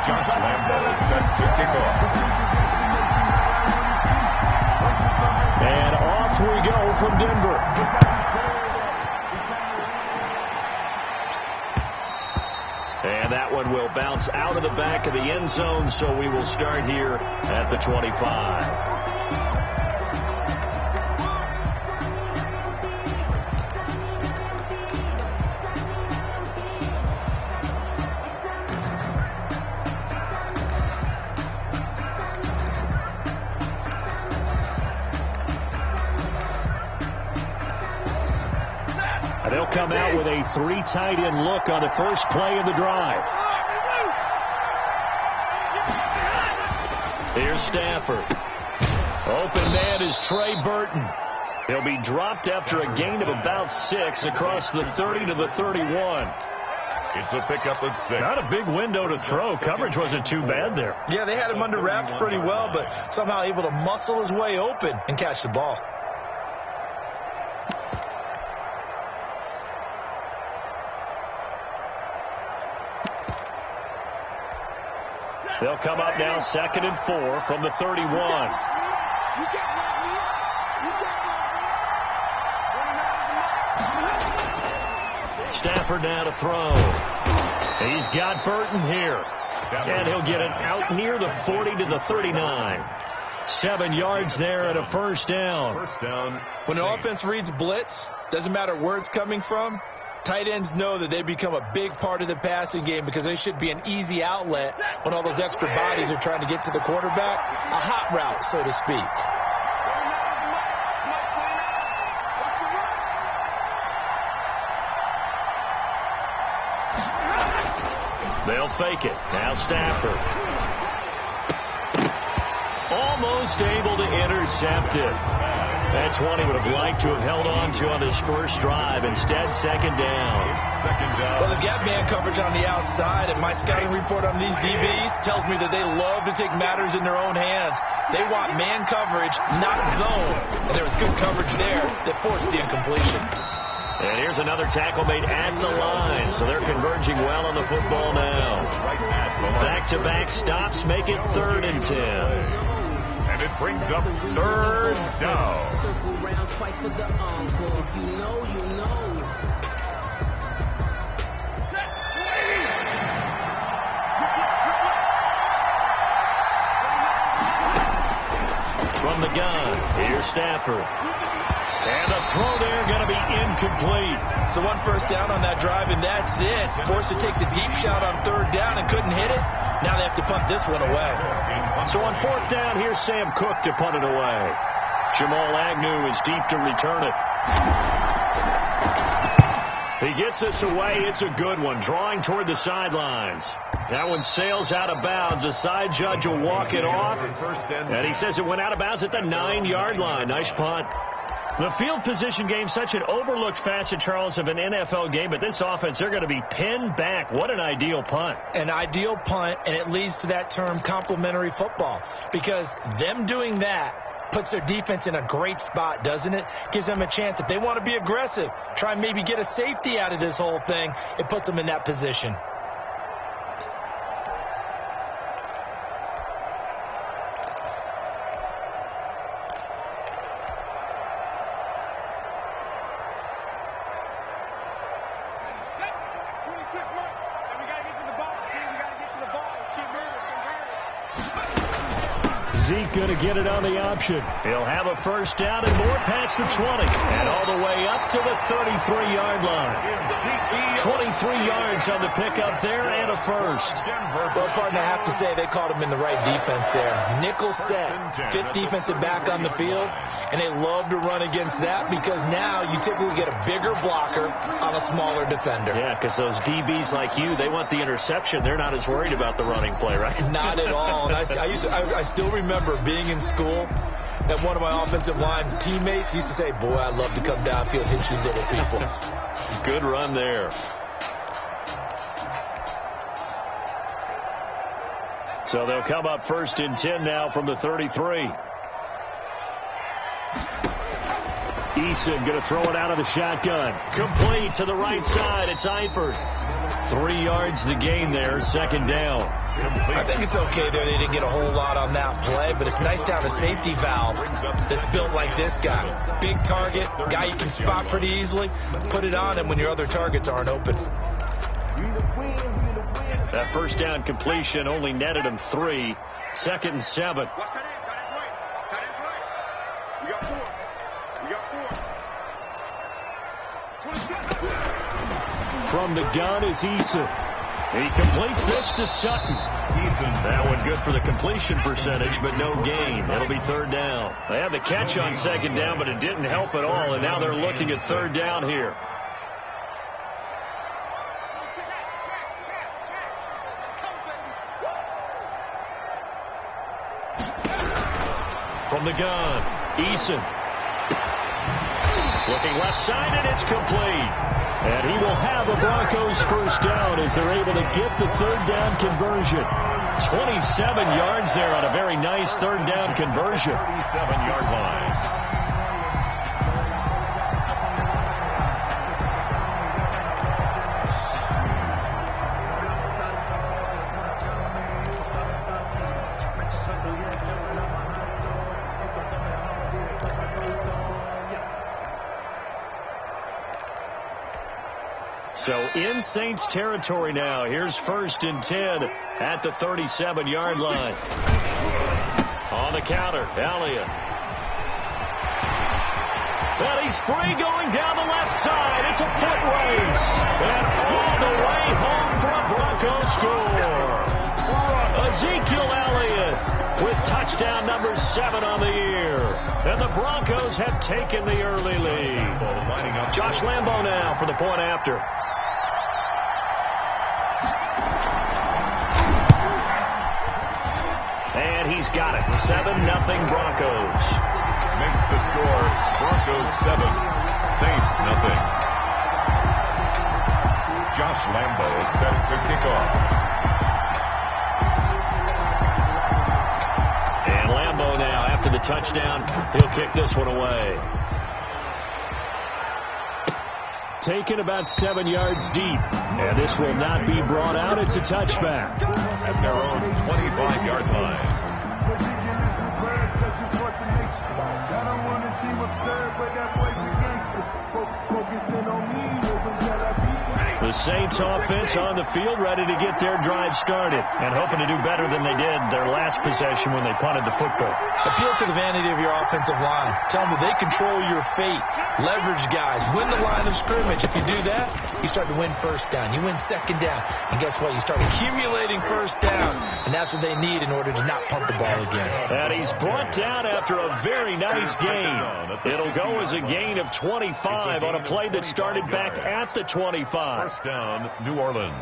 Josh Lambo is set to kick off. And off we go from Denver. And that one will bounce out of the back of the end zone, so we will start here at the 25. They'll come out with a 3 tight end look on the first play of the drive. Here's Stafford. Open man is Trey Burton. He'll be dropped after a gain of about 6 across the 30 to the 31. It's a pickup of 6. Not a big window to throw. Coverage wasn't too bad there. Yeah, they had him under wraps pretty well, but somehow able to muscle his way open and catch the ball. They'll come up now 2nd and 4 from the 31. Stafford now to throw. He's got Burton here. And he'll get it out near the 40 to the 39. 7 yards there and a first down. When an offense reads blitz, doesn't matter where it's coming from, tight ends know that they become a big part of the passing game because they should be an easy outlet when all those extra bodies are trying to get to the quarterback. A hot route, so to speak. They'll fake it. Now Stafford. Almost able to intercept it. That's one he would have liked to have held on to on his first drive. Instead, 2nd down. Well, they've got man coverage on the outside, and my scouting report on these DBs tells me that they love to take matters in their own hands. They want man coverage, not zone. And there was good coverage there that forced the incompletion. And here's another tackle made at the line, so they're converging well on the football now. Back-to-back stops make it 3rd and 10. And it brings up 3rd down. From the gun, here's Stafford. And the throw there going to be incomplete. So 1 first down on that drive, and that's it. Forced to take the deep shot on 3rd down and couldn't hit it. Now they have to punt this one away. So on 4th down, here's Sam Cook to punt it away. Jamal Agnew is deep to return it. If he gets this away, it's a good one. Drawing toward the sidelines. That one sails out of bounds. The side judge will walk it off. And he says it went out of bounds at the 9-yard line. Nice punt. The field position game, such an overlooked facet, Charles, of an NFL game, but this offense, they're going to be pinned back. What an ideal punt. An ideal punt, and it leads to that term complementary football, because them doing that puts their defense in a great spot, doesn't it? Gives them a chance. If they want to be aggressive, try and maybe get a safety out of this whole thing, it puts them in that position. Zeke going to get it on the option. He'll have a first down and more past the 20. And all the way up to the 33-yard line. 23 yards on the pickup there and a first. Well, partner, I have to say they caught him in the right defense there. Nickel set, 5th defensive back on the field, and they love to run against that because now you typically get a bigger blocker on a smaller defender. Yeah, because those DBs like you, they want the interception. They're not as worried about the running play, right? Not at all. And I still remember being in school, and one of my offensive line teammates used to say, boy, I love to come downfield and hit you little people. Good run there. So they'll come up 1st and 10 now from the 33. Eason going to throw it out of the shotgun. Complete to the right side. It's Eifert. 3 yards to gain there, second down. I think it's okay there. They didn't get a whole lot on that play, but it's nice to have a safety valve that's built like this guy. Big target, guy you can spot pretty easily. Put it on him when your other targets aren't open. That first down completion only netted him 3. 2nd and 7. From the gun is Eason. He completes this to Sutton. That one good for the completion percentage, but no gain. It'll be 3rd down. They had the catch on 2nd down, but it didn't help at all, and now they're looking at 3rd down here. From the gun, Eason. Looking left side, and it's complete. And he will have a Broncos first down as they're able to get the 3rd down conversion. 27 yards there on a very nice 3rd down conversion. 37-yard line. So in Saints territory now. Here's 1st and 10 at the 37-yard line. On the counter, Elliott. Well, he's free going down the left side. It's a foot race. And all the way home for a Broncos score. Ezekiel Elliott with touchdown number 7 on the year. And the Broncos have taken the early lead. Josh Lambo now for the point after. And he's got it. 7-0 Broncos. Makes the score Broncos 7, Saints nothing. Josh Lambo is set to kick off. And Lambo now, after the touchdown, he'll kick this one away. Taken about 7 yards deep. And this will not be brought out. It's a touchback. At their own 25-yard line. The Saints offense on the field, ready to get their drive started and hoping to do better than they did their last possession when they punted the football. Appeal to the vanity of your offensive line. Tell them that they control your fate. Leverage guys. Win the line of scrimmage. If you do that, you start to win 1st down. You win 2nd down. And guess what? You start accumulating 1st downs. And that's what they need in order to not punt the ball again. And he's brought down after a very nice gain. It'll go as a gain of 25 on a play that started back at the 25. 1st down, New Orleans.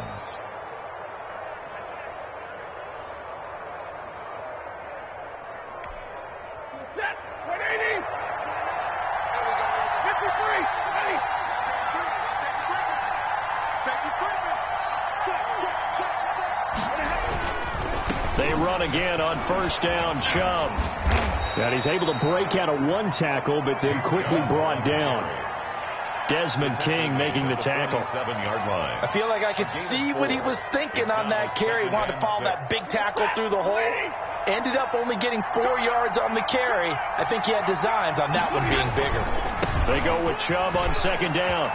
Set. 180. 53. Ready. They run again on 1st down, Chubb. And he's able to break out of 1 tackle, but then quickly brought down. Desmond King making the tackle. 7-yard line. I feel like I could see what he was thinking on that carry. He wanted to follow that big tackle through the hole. Ended up only getting 4 yards on the carry. I think he had designs on that one being bigger. They go with Chubb on 2nd down.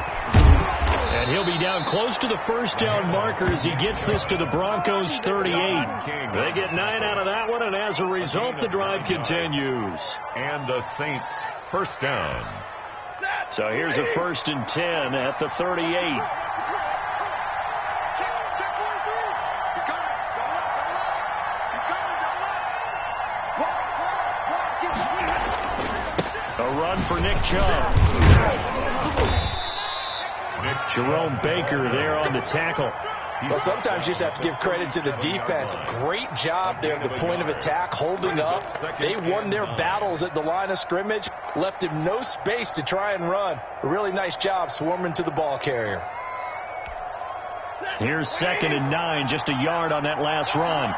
And he'll be down close to the 1st down marker as he gets this to the Broncos 38. They get 9 out of that one, and as a result, the drive continues. And the Saints 1st down. So here's a 1st and 10 at the 38. A run for Nick Chubb. Jerome Baker there on the tackle. Well, sometimes you just have to give credit to the defense. Great job there at the point of attack, holding up. They won their battles at the line of scrimmage, left him no space to try and run. A really nice job swarming to the ball carrier. Here's 2nd and 9, just a yard on that last run.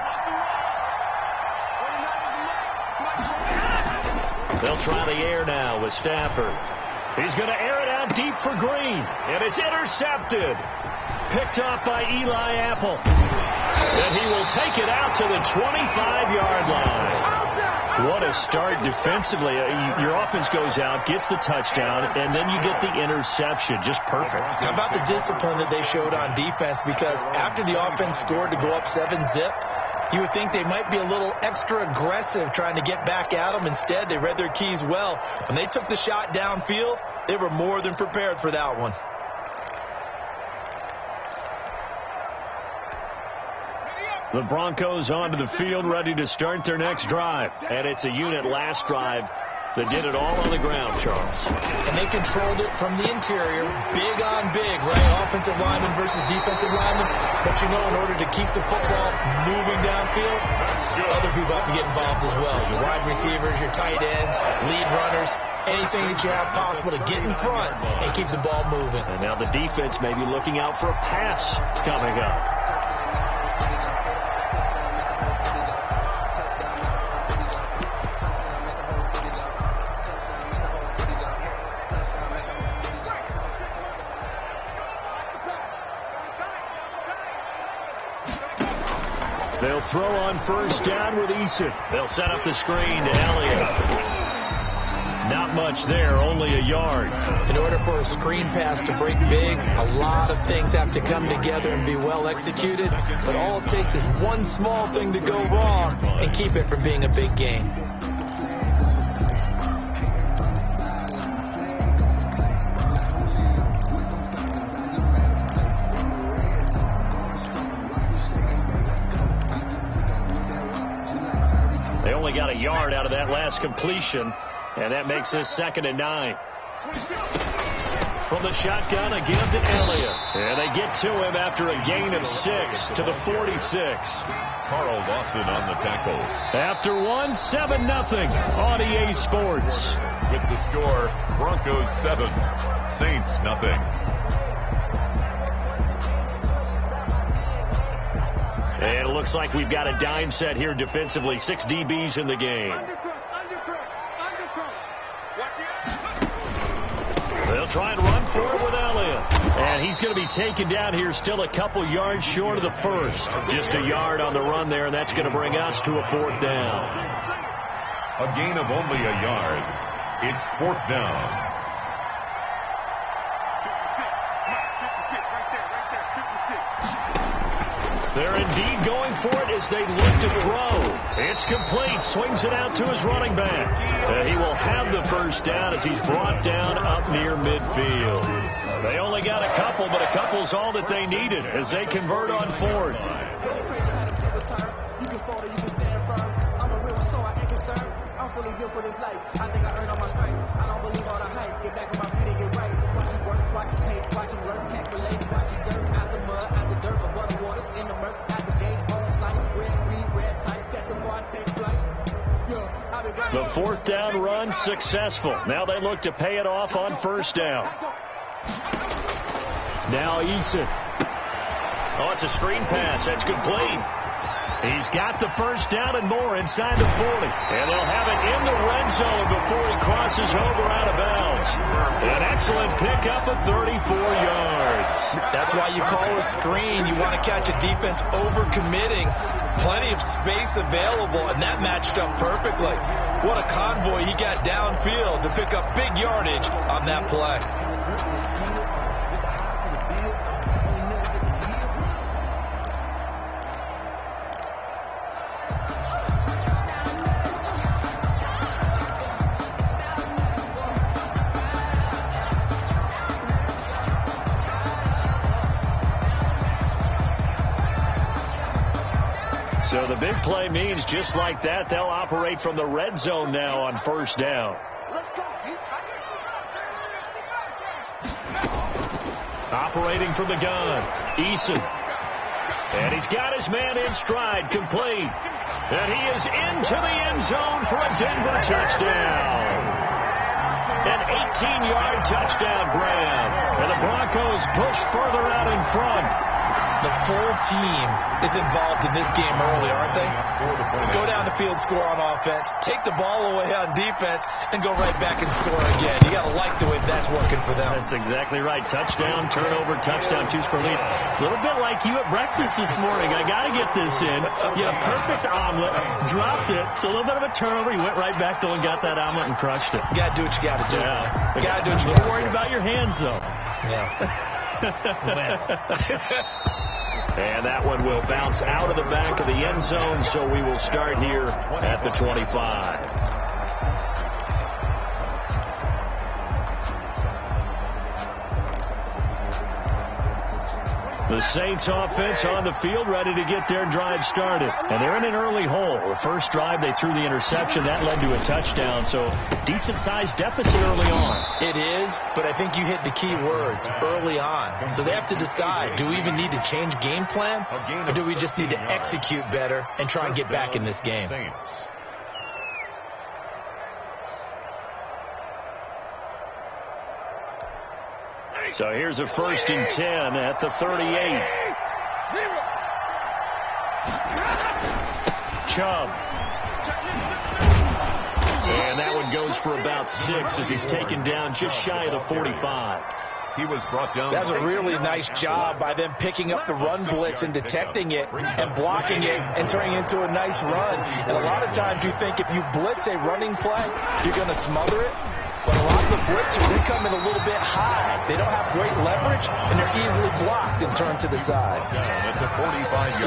They'll try the air now with Stafford. He's going to air it out deep for Green, and it's intercepted. picked off by Eli Apple. And he will take it out to the 25-yard line. What a start defensively. Your offense goes out, gets the touchdown, and then you get the interception. Just perfect. How about the discipline that they showed on defense? Because after the offense scored to go up 7-zip, you would think they might be a little extra aggressive trying to get back at them. Instead, they read their keys well. When they took the shot downfield, they were more than prepared for that one. The Broncos onto the field, ready to start their next drive. And it's a unit last drive that did it all on the ground, Charles. And they controlled it from the interior, big on big, right? Offensive lineman versus defensive lineman. But, you know, in order to keep the football moving downfield, other people have to get involved as well. Your wide receivers, your tight ends, lead runners, anything that you have possible to get in front and keep the ball moving. And now the defense may be looking out for a pass coming up. They'll throw on first down with Eason. They'll set up the screen to Elliott. Not much there, only a yard. In order for a screen pass to break big, a lot of things have to come together and be well executed. But all it takes is one small thing to go wrong and keep it from being a big game. Got a yard out of that last completion, and that makes this 2nd and 9. From the shotgun again to Elliott, and they get to him after a gain of 6 to the 46. Carl Lawson on the tackle. After 7-0 on EA Sports. With the score, Broncos 7, Saints 0. And it looks like we've got a dime set here defensively. 6 DBs in the game. They'll try and run for it with Elliott. And he's going to be taken down here still a couple yards short of the first. Just a yard on the run there, and that's going to bring us to a 4th down. A gain of only a yard. It's 4th down. They're indeed going for it as they look to throw. It's complete. Swings it out to his running back. He will have the first down as he's brought down up near midfield. They only got a couple, but a couple's all that they needed as they convert on 4th. The 4th down run successful. Now they look to pay it off on first down. Now Eason. Oh, it's a screen pass. That's complete. He's got the first down and more inside the 40. And they'll have it in the red zone before he crosses over out of bounds. An excellent pickup of 34 yards. That's why you call a screen. You want to catch a defense over-committing. Plenty of space available, and that matched up perfectly. What a convoy he got downfield to pick up big yardage on that play. So the big play means just like that, they'll operate from the red zone now on first down. Operating from the gun, Eason. And he's got his man in stride, complete. And he is into the end zone for a Denver touchdown. An 18-yard touchdown grab. And the Broncos push further out in front. the full team is involved in this game early, aren't they? Go down the field, score on offense, take the ball away on defense, and go right back and score again. You got to like the way that's working for them. That's exactly right. Touchdown, turnover, touchdown, two-score lead. A little bit like you at breakfast this morning. I got to get this in. You had a perfect omelet, dropped it, so a little bit of a turnover. You went right back though and got that omelet and crushed it. You got to do what you got to do. Yeah. You got to do what you You're got to worried do. about your hands, though. Yeah. And that one will bounce out of the back of the end zone, so we will start here at the 25. The Saints offense on the field, ready to get their drive started. And they're in an early hole. The first drive, they threw the interception. That led to a touchdown, so decent-sized deficit early on. It is, but I think you hit the key words, early on. So they have to decide, do we even need to change game plan, or do we just need to execute better and try and get back in this game? So here's a 1st and 10 at the 38. Chubb. And that one goes for about 6 as he's taken down just shy of the 45. He was brought down. That's a really nice job by them picking up the run blitz and detecting it and blocking it and turning it into a nice run. And a lot of times you think if you blitz a running play, you're going to smother it. But a lot of the blitzers, they come in a little bit high. They don't have great leverage, and they're easily blocked and turned to the side.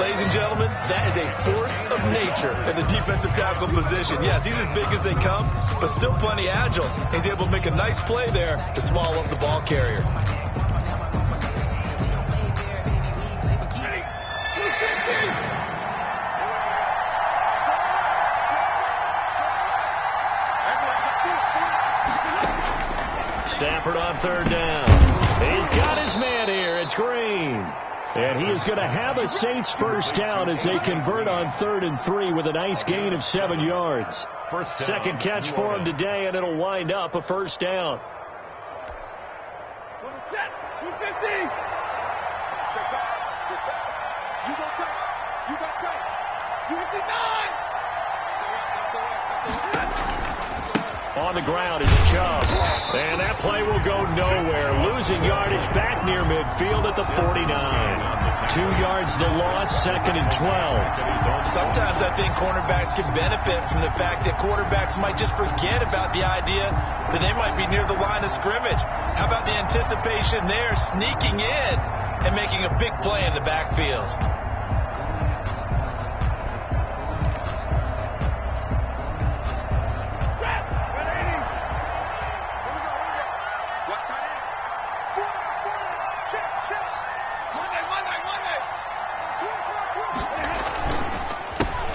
Ladies and gentlemen, that is a force of nature in the defensive tackle position. Yes, he's as big as they come, but still plenty agile. He's able to make a nice play there to swallow up the ball carrier. Stafford on 3rd down. He's got his man here. It's Green. And he is going to have a Saints 1st down as they convert on 3rd and 3 with a nice gain of 7 yards. Second catch for him today, and it'll wind up a 1st down. On the ground is Chubb. And that play will go nowhere. Losing yardage back near midfield at the 49. 2 yards the loss, 2nd and 12. Sometimes I think cornerbacks can benefit from the fact that quarterbacks might just forget about the idea that they might be near the line of scrimmage. How about the anticipation there, sneaking in and making a big play in the backfield?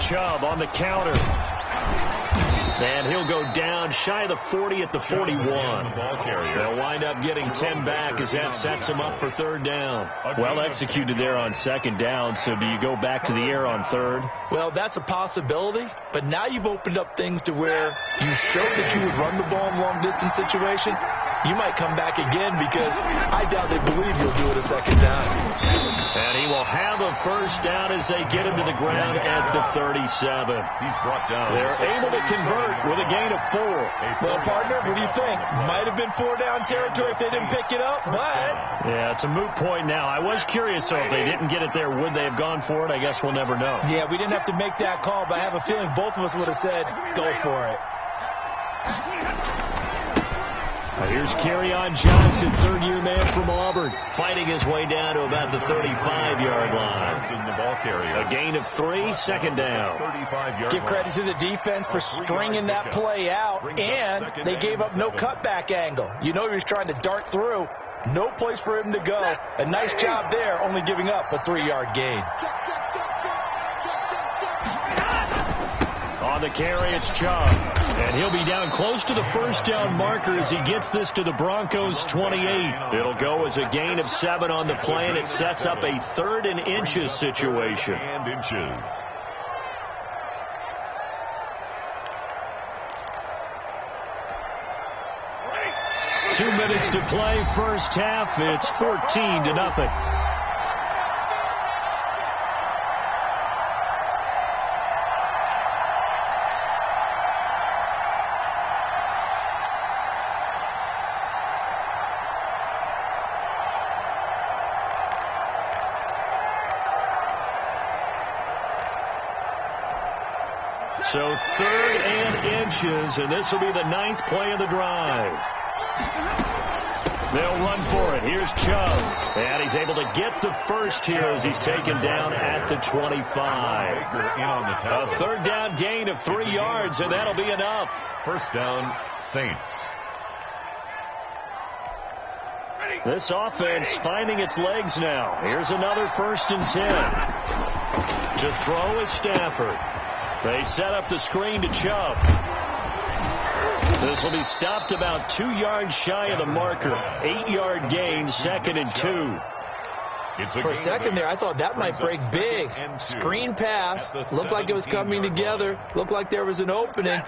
Chubb on the counter. And he'll go down shy of the 40 at the 41. They'll wind up getting 10 back as that sets him up for 3rd down. Well executed there on 2nd down, so do you go back to the air on 3rd? Well, that's a possibility, but now you've opened up things to where you showed that you would run the ball in long-distance situation. You might come back again because I doubt they believe you'll do it a 2nd time. And he will have a 1st down as they get him to the ground at the 37. He's brought down. They're able to convert with a gain of 4. Well, partner, what do you think? Might have been 4-down territory if they didn't pick it up, but... Yeah, it's a moot point now. I was curious, though, if they didn't get it there, would they have gone for it? I guess we'll never know. Yeah, we didn't have to make that call, but I have a feeling both of us would have said, go for it. Here's Kerryon Johnson, 3rd-year man from Auburn, fighting his way down to about the 35-yard line. A gain of 3, 2nd down. Give credit to the defense for stringing that play out, and they gave up no cutback angle. You know he was trying to dart through. No place for him to go. A nice job there, only giving up a 3-yard gain. On the carry, it's Chubb. And he'll be down close to the 1st down marker as he gets this to the Broncos' 28. It'll go as a gain of 7 on the play, and it sets up a 3rd and inches situation. 2 minutes to play, 1st half. It's 14-0. So 3rd and inches, and this will be the 9th play of the drive. They'll run for it. Here's Chubb. And he's able to get the first here as he's taken down at the 25. A 3rd down gain of 3 yards, and that'll be enough. First down, Saints. This offense finding its legs now. Here's another 1st and 10. To throw is Stafford. They set up the screen to Chubb. This will be stopped about 2 yards shy of the marker. 8-yard gain, 2nd and 2. For a second there, I thought that might break big. Screen pass. Looked like it was coming together. Looked like there was an opening.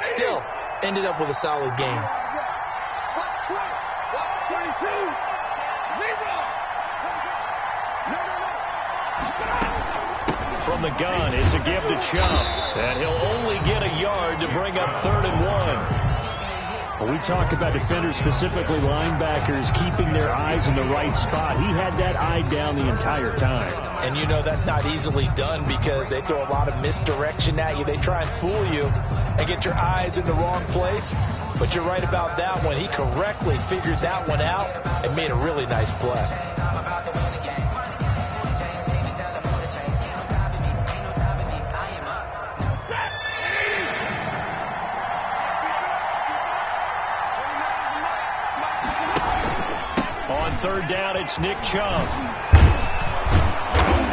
Still, ended up with a solid game. From the gun, it's a give to Chubb. And he'll only get a yard to bring up 3rd and 1. Well, we talk about defenders, specifically linebackers, keeping their eyes in the right spot. He had that eye down the entire time. And you know that's not easily done because they throw a lot of misdirection at you. They try and fool you and get your eyes in the wrong place. But you're right about that one. He correctly figured that one out and made a really nice play. On 3rd down, it's Nick Chubb.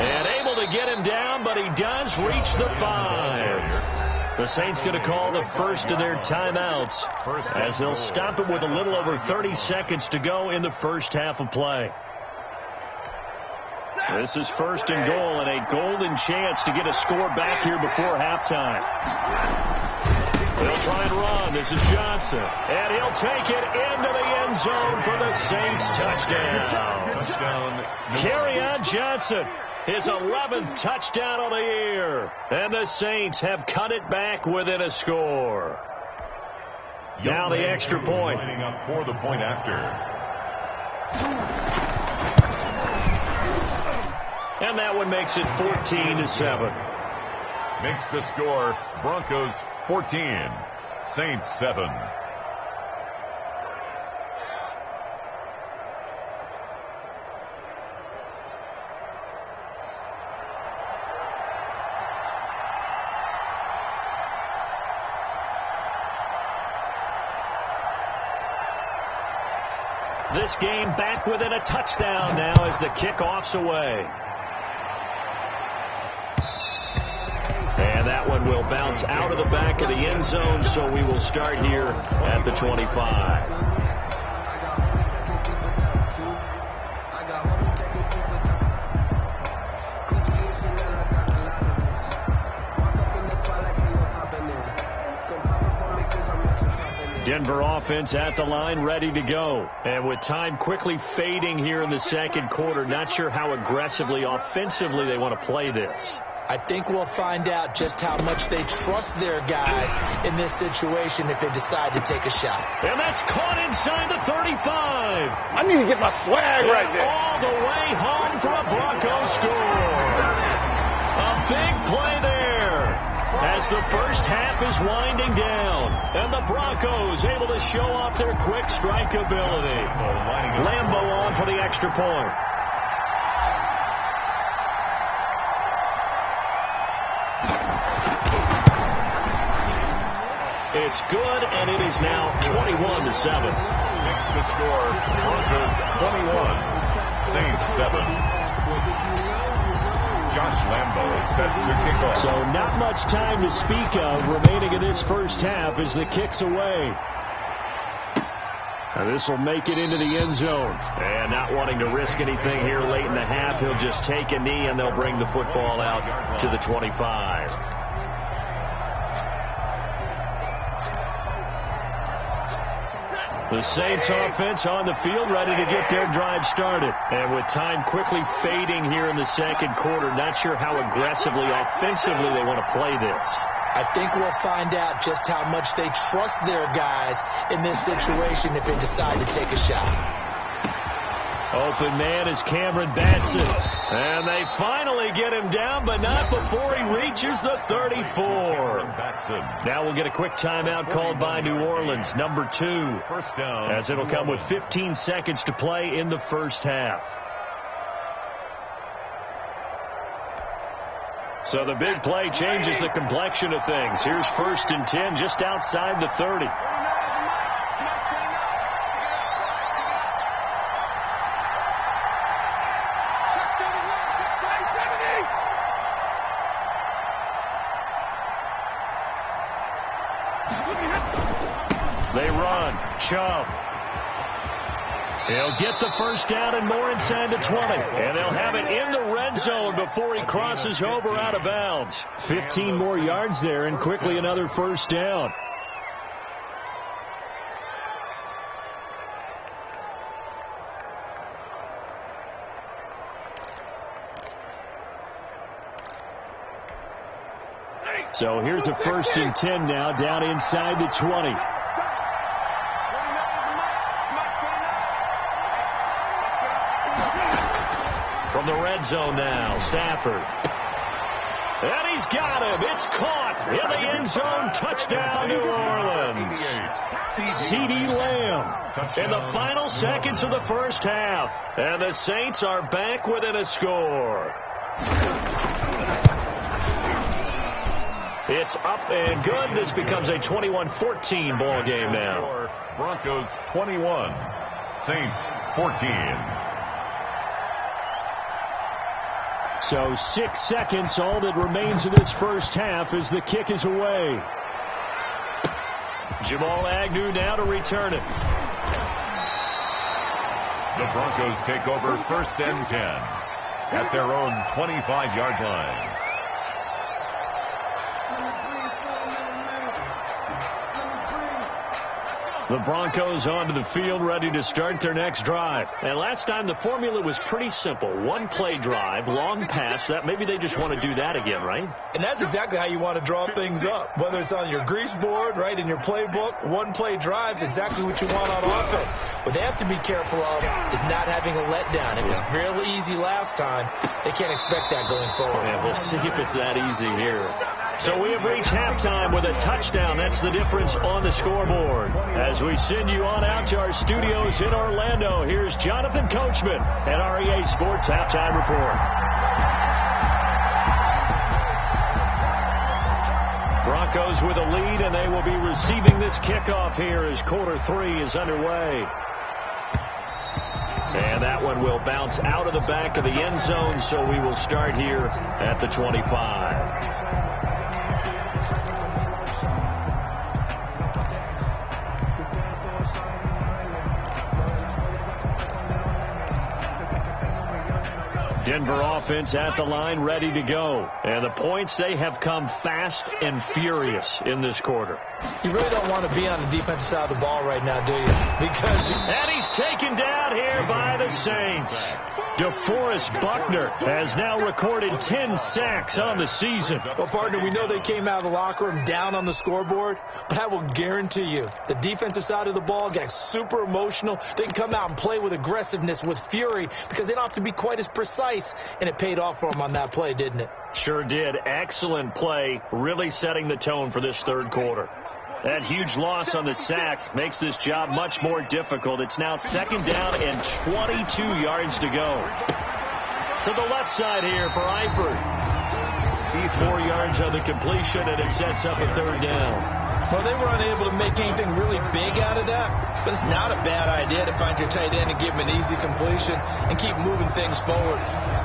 And able to get him down, but he does reach the 5. The Saints going to call the first of their timeouts as they'll stop it with a little over 30 seconds to go in the first half of play. This is 1st and goal and a golden chance to get a score back here before halftime. They'll try and run. This is Johnson. And he'll take it into the end zone for the Saints touchdown. Kerryon Johnson, his 11th touchdown of the year. And the Saints have cut it back within a score. Now the extra point. Lining up for the point after. And that one makes it 14-7. Makes the score Broncos 14, Saints 7. This game back within a touchdown now as the kickoff's away. And that one will bounce out of the back of the end zone, so we will start here at the 25. Denver offense at the line, ready to go. And with time quickly fading here in the second quarter, not sure how aggressively, offensively they want to play this. I think we'll find out just how much they trust their guys in this situation if they decide to take a shot. And that's caught inside the 35. I need to get my swag right there. All the way home for a Broncos score. A big play there as the first half is winding down. And the Broncos able to show off their quick strike ability. Lambo on for the extra point. It's good, and it is now 21-7. Makes the score Broncos 21, Saints 7. Josh Lambo is set to kick off. So not much time to speak of remaining in this first half as the kick's away. Now this will make it into the end zone. And not wanting to risk anything here late in the half, he'll just take a knee and they'll bring the football out to the 25. The Saints offense on the field ready to get their drive started. And with time quickly fading here in the second quarter, not sure how aggressively, offensively they want to play this. I think we'll find out just how much they trust their guys in this situation if they decide to take a shot. Open man is Cameron Batson. And they finally get him down, but not before he reaches the 34. Now we'll get a quick timeout called by New Orleans, number 2, First down, as it'll come with 15 seconds to play in the first half. So the big play changes the complexion of things. Here's 1st and 10 just outside the 30. They run. Chubb. He'll get the first down and more inside the 20. And they'll have it in the red zone before he crosses over out of bounds. 15 more yards there and quickly another first down. So here's a 1st and 10 now down inside the 20. From the red zone now, Stafford. And he's got him. It's caught in the end zone. Touchdown, New Orleans. CeeDee Lamb in the final seconds of the first half. And the Saints are back within a score. It's up and good. This becomes a 21-14 ball game now. Broncos 21, Saints 14. So 6 seconds, all that remains of this first half as the kick is away. Jamal Agnew now to return it. The Broncos take over 1st and 10 at their own 25-yard line. The Broncos onto the field, ready to start their next drive. And last time the formula was pretty simple. One play drive, long pass. That maybe they just want to do that again, right? And that's exactly how you want to draw things up. Whether it's on your grease board, right, in your playbook, one play drive is exactly what you want on offense. What they have to be careful of is not having a letdown. It was fairly easy last time. They can't expect that going forward. Yeah, we'll see if it's that easy here. So we have reached halftime with a touchdown. That's the difference on the scoreboard. As we send you on out to our studios in Orlando, here's Jonathan Coachman at REA Sports Halftime Report. Broncos with a lead, and they will be receiving this kickoff here as quarter 3 is underway. And that one will bounce out of the back of the end zone, so we will start here at the 25. Denver offense at the line, ready to go. And the points, they have come fast and furious in this quarter. You really don't want to be on the defensive side of the ball right now, do you? Because and he's taken down here by the Saints. DeForest Buckner has now recorded 10 sacks on the season. Well, partner, we know they came out of the locker room down on the scoreboard, but I will guarantee you the defensive side of the ball got super emotional. They can come out and play with aggressiveness, with fury, because they don't have to be quite as precise, and it paid off for them on that play, didn't it? Sure did. Excellent play, really setting the tone for this third quarter. That huge loss on the sack makes this job much more difficult. It's now 2nd down and 22 yards to go. To the left side here for Eifert. 4 yards on the completion, and it sets up a 3rd down. Well, they were unable to make anything really big out of that, but it's not a bad idea to find your tight end and give him an easy completion and keep moving things forward.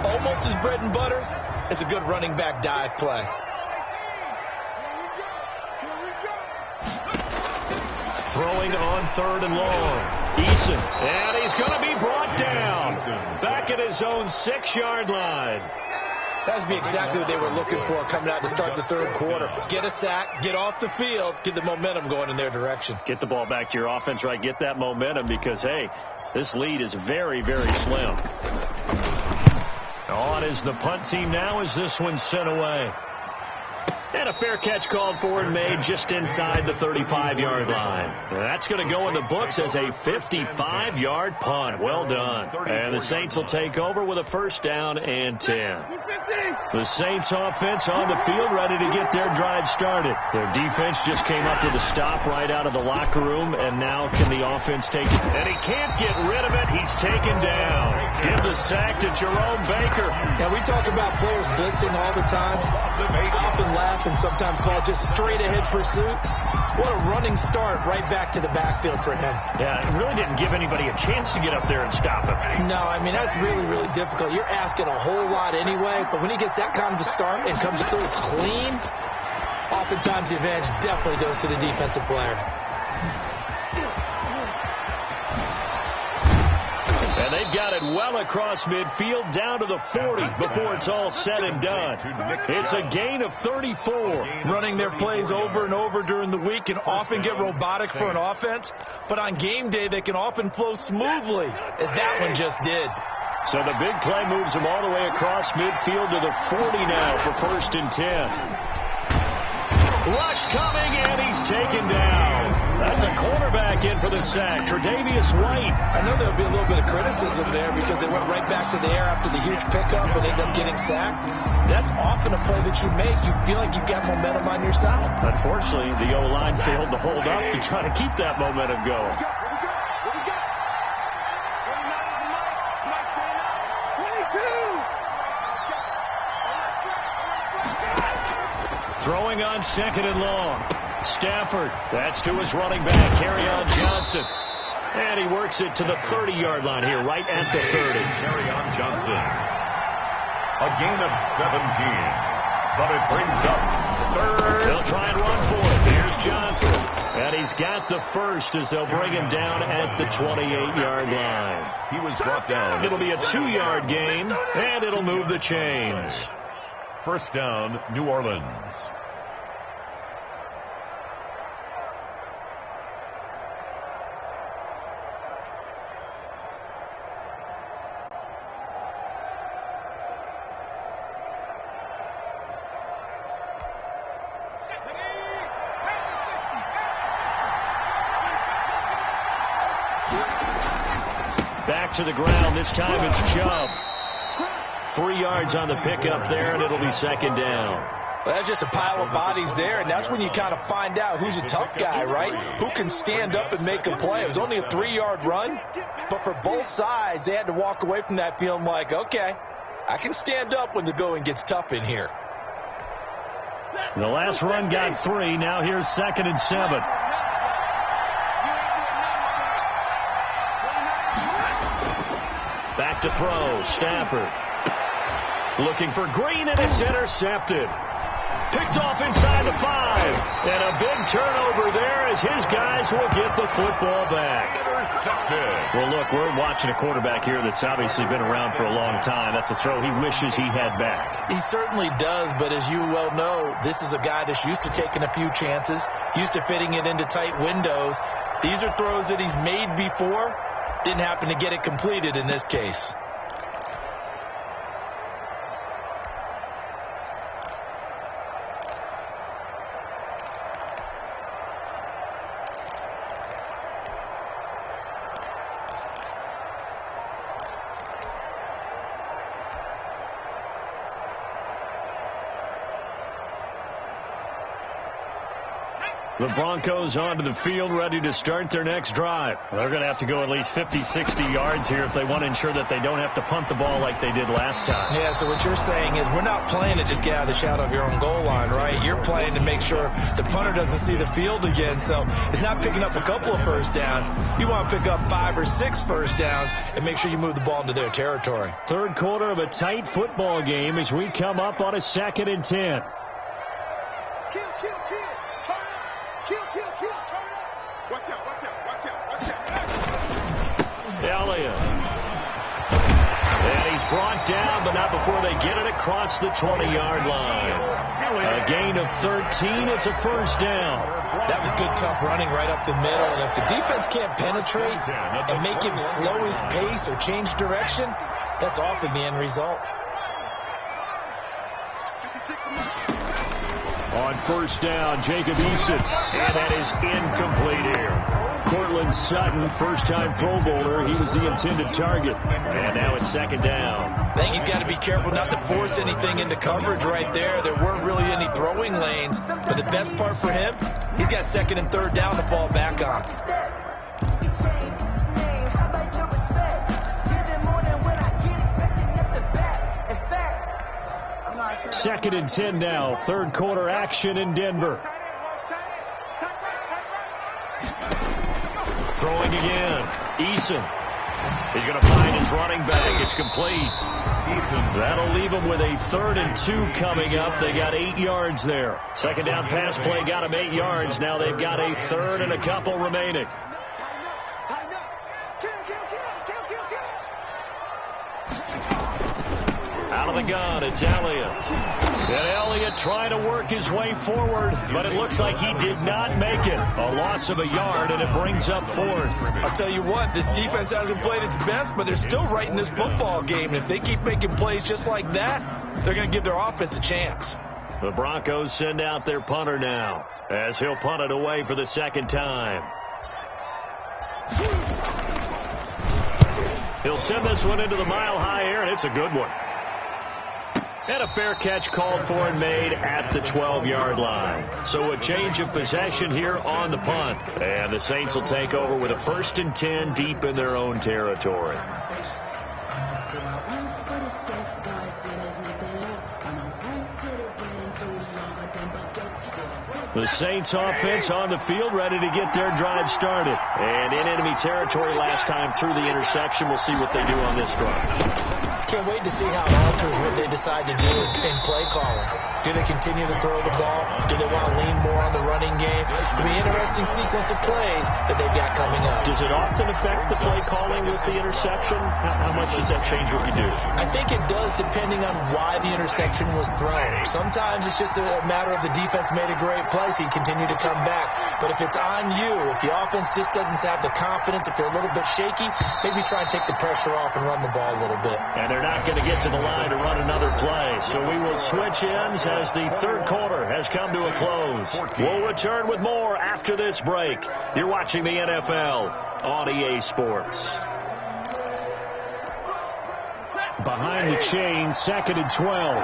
Almost his bread and butter, it's a good running back dive play. Throwing on 3rd and long. Eason. And he's going to be brought down. Back at his own 6-yard line. That would be exactly what they were looking for coming out to start the third quarter. Get a sack, get off the field, get the momentum going in their direction. Get the ball back to your offense, right? Get that momentum because, hey, this lead is very, very slim. On is the punt team now as this one's sent away. And a fair catch called for and made just inside the 35-yard line. That's going to go in the books as a 55-yard punt. Well done. And the Saints will take over with a first down and 10. The Saints offense on the field ready to get their drive started. Their defense just came up with a stop right out of the locker room, and now can the offense take it? And he can't get rid of it. He's taken down. Give the sack to Jerome Baker. Yeah, we talk about players blitzing all the time. I often laugh and sometimes call it just straight-ahead pursuit. What a running start right back to the backfield for him. Yeah, it really didn't give anybody a chance to get up there and stop him. No, I mean, that's really, really difficult. You're asking a whole lot anyway, but when he gets that kind of a start and comes through clean, oftentimes the advantage definitely goes to the defensive player. And they've got it well across midfield down to the 40 before it's all said and done. It's a gain of 34. Running their plays over and over during the week can often get robotic for an offense, but on game day they can often flow smoothly, as that one just did. So the big play moves him all the way across midfield to the 40 now for first and 10. Rush coming, and he's taken down. That's a cornerback in for the sack, Tre'Davious White. I know there'll be a little bit of criticism there because they went right back to the air after the huge pickup and ended up getting sacked. That's often a play that you make. You feel like you've got momentum on your side. Unfortunately, the O-line failed to hold up to try to keep that momentum going. Throwing on second and long. Stafford, that's to his running back, Kerryon Johnson. And he works it to the 30-yard line here, right at the 30. Kerryon Johnson. A gain of 17. But it brings up third. They'll try and run for it. Here's Johnson. And he's got the first as they'll bring him down at the 28-yard line. He was brought down. It'll be a 2-yard gain, and it'll move the chains. First down, New Orleans. Back to the ground. This time it's Chubb. 3 yards on the pickup there, and it'll be second down. Well, that's just a pile of bodies there, and that's when you kind of find out who's a tough guy, right? Who can stand up and make a play. It was only a 3-yard run, but for both sides, they had to walk away from that feeling like, okay, I can stand up when the going gets tough in here. The last run got 3. Now here's second and 7. Back to throw. Stafford. Looking for Green, and it's intercepted. Picked off inside the 5. And a big turnover there as his guys will get the football back. Intercepted. Well, look, we're watching a quarterback here that's obviously been around for a long time. That's a throw he wishes he had back. He certainly does, but as you well know, this is a guy that's used to taking a few chances, used to fitting it into tight windows. These are throws that he's made before. Didn't happen to get it completed in this case. The Broncos onto the field, ready to start their next drive. They're going to have to go at least 50, 60 yards here if they want to ensure that they don't have to punt the ball like they did last time. Yeah, so what you're saying is we're not playing to just get out of the shadow of your own goal line, right? You're playing to make sure the punter doesn't see the field again. So it's not picking up a couple of first downs. You want to pick up 5 or 6 first downs and make sure you move the ball into their territory. Third quarter of a tight football game as we come up on a second and 10. Elliott. And he's brought down, but not before they get it across the 20-yard line. A gain of 13. It's a first down. That was good, tough running right up the middle. And if the defense can't penetrate and make him slow his pace or change direction, that's often the end result. On On first down, Jacob Eason. And that is incomplete here. Cortland Sutton, first-time Pro Bowler. He was the intended target. And now it's second down. I think he's got to be careful not to force anything into coverage right there. There weren't really any throwing lanes. But the best part for him, he's got second and third down to fall back on. Second and 10 now. Third quarter action in Denver. Throwing again. Eason. He's going to find his running back. It's complete. Eason. That'll leave him with a 3rd and 2 coming up. They got 8 yards there. Second down pass play got him 8 yards. Now they've got a 3rd and a couple remaining. Out of the gun, it's Elliott. And Elliott trying to work his way forward, but it looks like he did not make it. A loss of a yard, and it brings up 4th. I'll tell you what, this defense hasn't played its best, but they're still right in this football game. And if they keep making plays just like that, they're going to give their offense a chance. The Broncos send out their punter now, as he'll punt it away for the second time. He'll send this one into the mile-high air, and it's a good one. And a fair catch called for and made at the 12-yard line. So a change of possession here on the punt. And the Saints will take over with a 1st and 10 deep in their own territory. The Saints offense on the field, ready to get their drive started. And in enemy territory last time through the interception. We'll see what they do on this drive. Can't wait to see how it alters what they decide to do in play calling. Do they continue to throw the ball? Do they want to lean more on the running game? It'll be an interesting sequence of plays that they've got coming up. Does it often affect the play calling with the interception? How much does that change what you do? I think it does, depending on why the interception was thrown. Sometimes it's just a matter of the defense made a great play, so you continue to come back. But if it's on you, if the offense just doesn't have the confidence, if they're a little bit shaky, maybe try and take the pressure off and run the ball a little bit. And they're not going to get to the line to run another play. So we will switch ends as the third quarter has come to a close. We'll return with more after this break. You're watching the NFL on EA Sports. Behind the chain, 2nd and 12.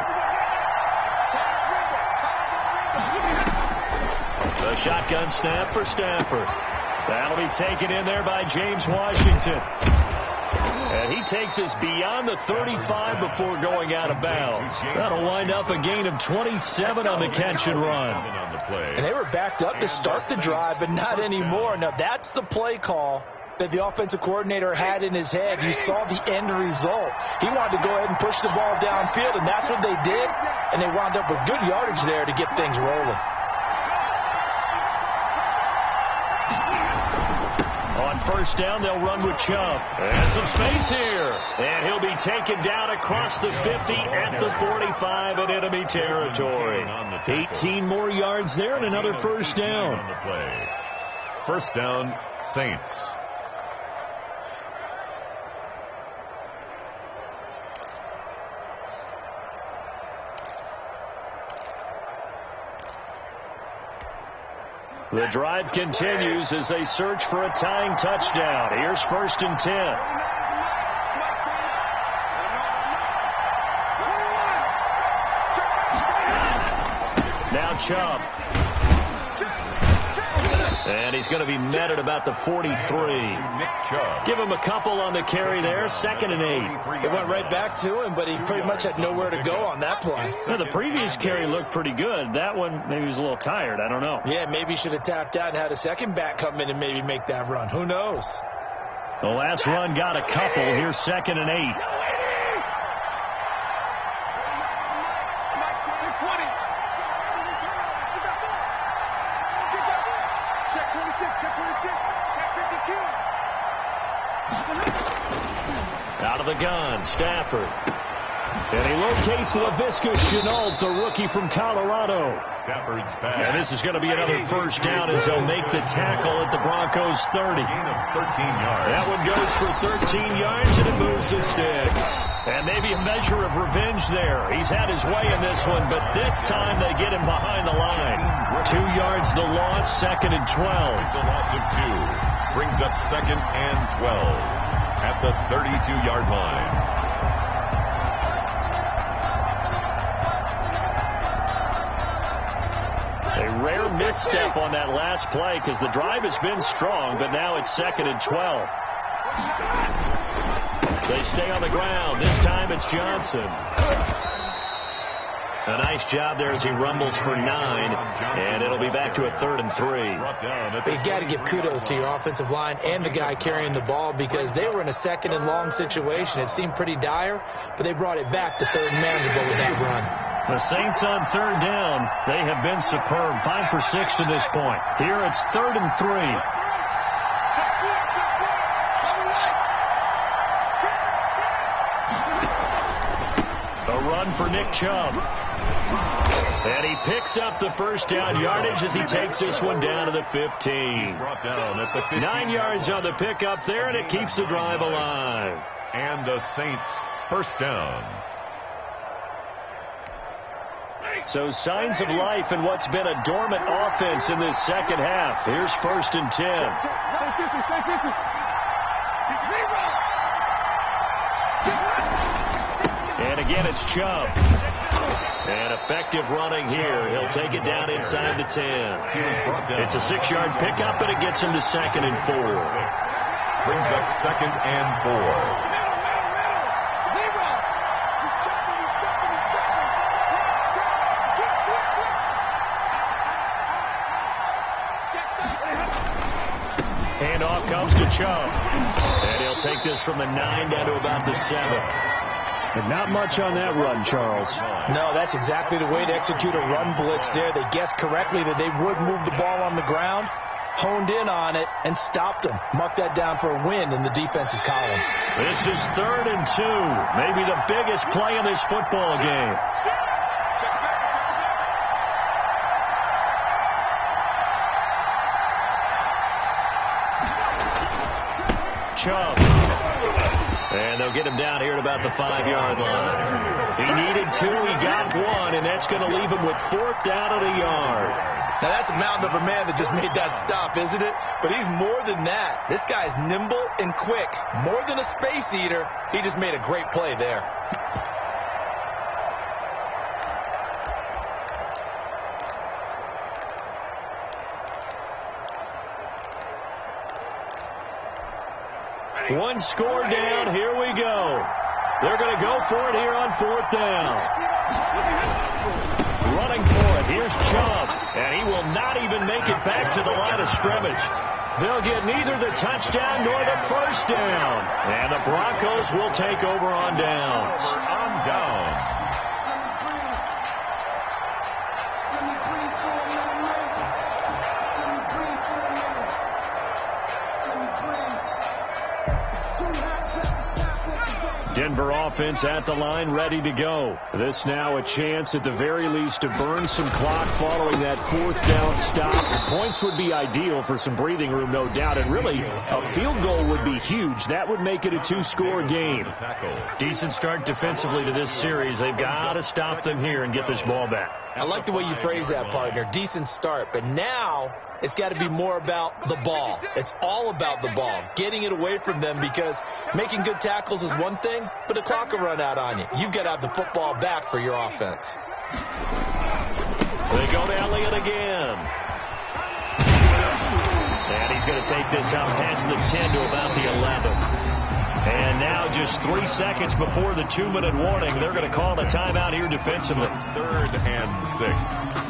The shotgun snap for Stafford. That'll be taken in there by James Washington. And he takes us beyond the 35 before going out of bounds. That'll wind up a gain of 27 on the catch and run. And they were backed up to start the drive, but not anymore. Now, that's the play call that the offensive coordinator had in his head. You saw the end result. He wanted to go ahead and push the ball downfield, and that's what they did. And they wound up with good yardage there to get things rolling. On first down, they'll run with Chubb. And some space here. And he'll be taken down across the 50 at the 45 in enemy territory. 18 more yards there and another first down. First down, Saints. The drive continues as they search for a tying touchdown. Here's 1st and 10. Now Chubb. And he's going to be met at about the 43. Give him a couple on the carry there. 2nd and 8. It went right back to him, but he pretty much had nowhere to go on that play. Now, the previous carry looked pretty good. That one, maybe he was a little tired. I don't know. Yeah, maybe he should have tapped out and had a second back come in and maybe make that run. Who knows? The last run got a couple. Here's 2nd and 8. Out of the gun, Stafford. And he locates LaVisca Chenault, the rookie from Colorado. Stafford's back. And this is going to be another first down as they'll make the tackle at the Broncos' 30. Gain of 13 yards. That one goes for 13 yards, and it moves the sticks. And maybe a measure of revenge there. He's had his way in this one, but this time they get him behind the line. 2 yards the loss, 2nd and 12. It's a loss of 2. Brings up 2nd and 12 at the 32-yard line. A rare misstep on that last play because the drive has been strong, but now it's 2nd and 12. They stay on the ground. This time it's Johnson. A nice job there as he rumbles for 9, and it'll be back to a 3rd and 3. You've got to give kudos to your offensive line and the guy carrying the ball because they were in a 2nd and long situation. It seemed pretty dire, but they brought it back to 3rd and manageable with that run. The Saints on 3rd down. They have been superb. 5 for 6 to this point. Here it's 3rd and 3. A run for Nick Chubb. And he picks up the first down yardage as he takes this one down to the 15. Brought down at the 15. 9 yards on the pickup there, and it keeps the drive alive. And the Saints first down. So signs of life in what's been a dormant offense in this second half. Here's 1st and 10. And again, it's Chubb. And effective running here. He'll take it down inside the 10. It's a 6-yard pickup, and it gets him to 2nd and 4. Brings up 2nd and 4. Handoff comes to Chubb. And he'll take this from the 9 down to about the 7. And not much on that run, Charles. No, that's exactly the way to execute a run blitz there. They guessed correctly that they would move the ball on the ground, honed in on it, and stopped them. Mark that down for a win in the defense's column. This is 3rd and 2. Maybe the biggest play in this football game. Chubb. And they'll get him down here at about the 5-yard line. He needed 2, he got 1, and that's going to leave him with 4th down at a yard. Now, that's a mountain of a man that just made that stop, isn't it? But he's more than that. This guy's nimble and quick. More than a space eater, he just made a great play there. One score down. Here we go. They're going to go for it here on 4th down. Running for it. Here's Chubb. And he will not even make it back to the line of scrimmage. They'll get neither the touchdown nor the first down. And the Broncos will take over on downs. On downs. Denver offense at the line, ready to go. This now a chance at the very least to burn some clock following that 4th down stop. Points would be ideal for some breathing room, no doubt. And really, a field goal would be huge. That would make it a 2-score game. Decent start defensively to this series. They've got to stop them here and get this ball back. I like the way you phrase that, partner. Decent start. But now it's got to be more about the ball. It's all about the ball. Getting it away from them because making good tackles is one thing, but the clock will run out on you. You've got to have the football back for your offense. They go to Elliott again. And he's going to take this out past the 10 to about the 11. And now just 3 seconds before the 2-minute warning, they're going to call a timeout here defensively. 3rd and 6.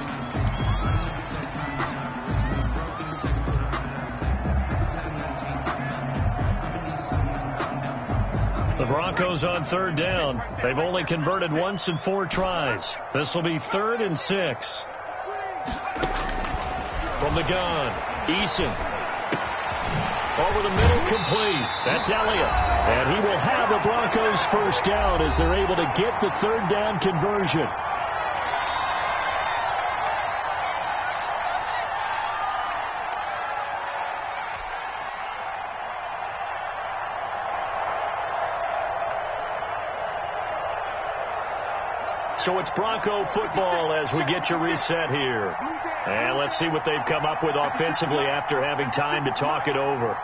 The Broncos on 3rd down. They've only converted once in 4 tries. This will be 3rd and 6. From the gun, Eason. Over the middle, complete. That's Elliott. And he will have the Broncos first down as they're able to get the third down conversion. So it's Bronco football as we get you reset here. And let's see what they've come up with offensively after having time to talk it over.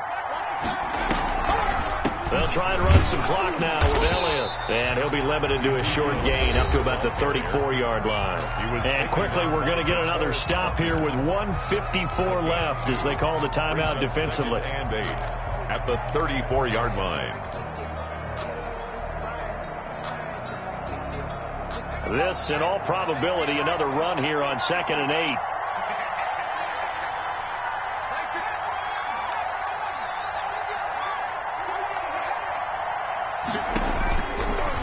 They'll try and run some clock now with Elliott. And he'll be limited to a short gain up to about the 34-yard line. And quickly, we're going to get another stop here with 1:54 left as they call the timeout defensively. And 8 at the 34-yard line. This, in all probability, another run here on 2nd and 8.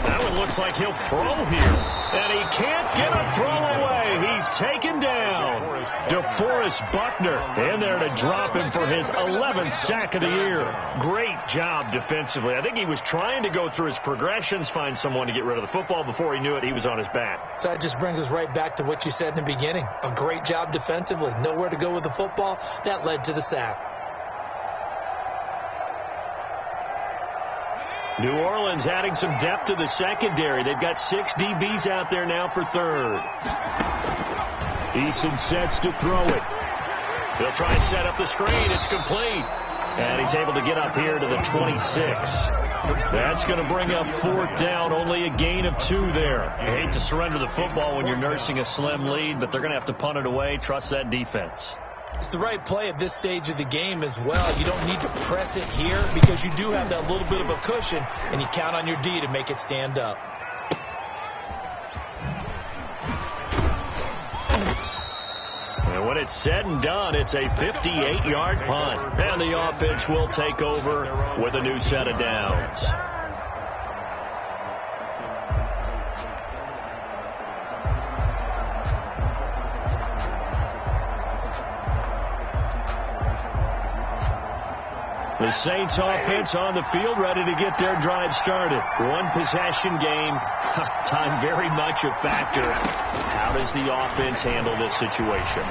That one looks like he'll throw here. And he can't get a throw away. He's taken down. DeForest Buckner in there to drop him for his 11th sack of the year. Great job defensively. I think he was trying to go through his progressions, find someone to get rid of the football. Before he knew it, he was on his back. So that just brings us right back to what you said in the beginning. A great job defensively. Nowhere to go with the football. That led to the sack. New Orleans adding some depth to the secondary. They've got 6 DBs out there now for third. Eason sets to throw it. They'll try and set up the screen. It's complete. And he's able to get up here to the 26. That's going to bring up 4th down. Only a gain of 2 there. You hate to surrender the football when you're nursing a slim lead, but they're going to have to punt it away. Trust that defense. It's the right play at this stage of the game as well. You don't need to press it here because you do have that little bit of a cushion, and you count on your D to make it stand up. And when it's said and done, it's a 58-yard punt. And the offense will take over with a new set of downs. The Saints offense on the field, ready to get their drive started. One possession game. Time very much a factor. How does the offense handle this situation?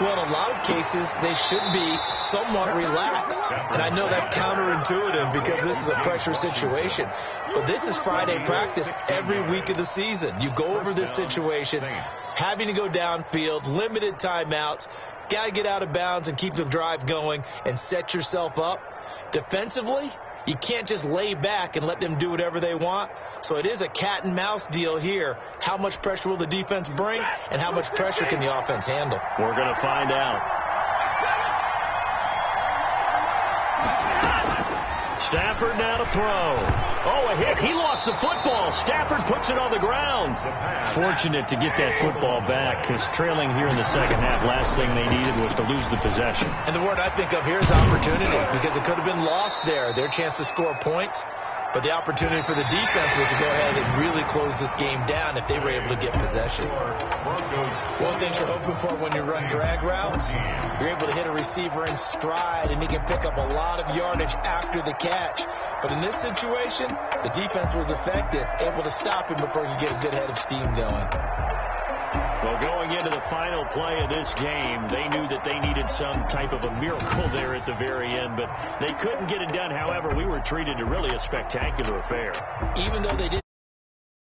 Well, in a lot of cases, they should be somewhat relaxed. And I know that's counterintuitive because this is a pressure situation. But this is Friday practice every week of the season. You go over this situation, having to go downfield, limited timeouts, got to get out of bounds and keep the drive going and set yourself up. Defensively, you can't just lay back and let them do whatever they want. So it is a cat and mouse deal here. How much pressure will the defense bring, and how much pressure can the offense handle? We're going to find out. Stafford now to throw. Oh, a hit. He lost the football. Stafford puts it on the ground. Fortunate to get that football back because trailing here in the second half, last thing they needed was to lose the possession. And the word I think of here is opportunity because it could have been lost there. Their chance to score points. But the opportunity for the defense was to go ahead and really close this game down if they were able to get possession. One thing you're hoping for when you run drag routes, you're able to hit a receiver in stride and he can pick up a lot of yardage after the catch. But in this situation, the defense was effective, able to stop him before he could get a good head of steam going. Well, going into the final play of this game, they knew that they needed some type of a miracle there at the very end, but they couldn't get it done. However, we were treated to really a spectacular affair. Even though they didn't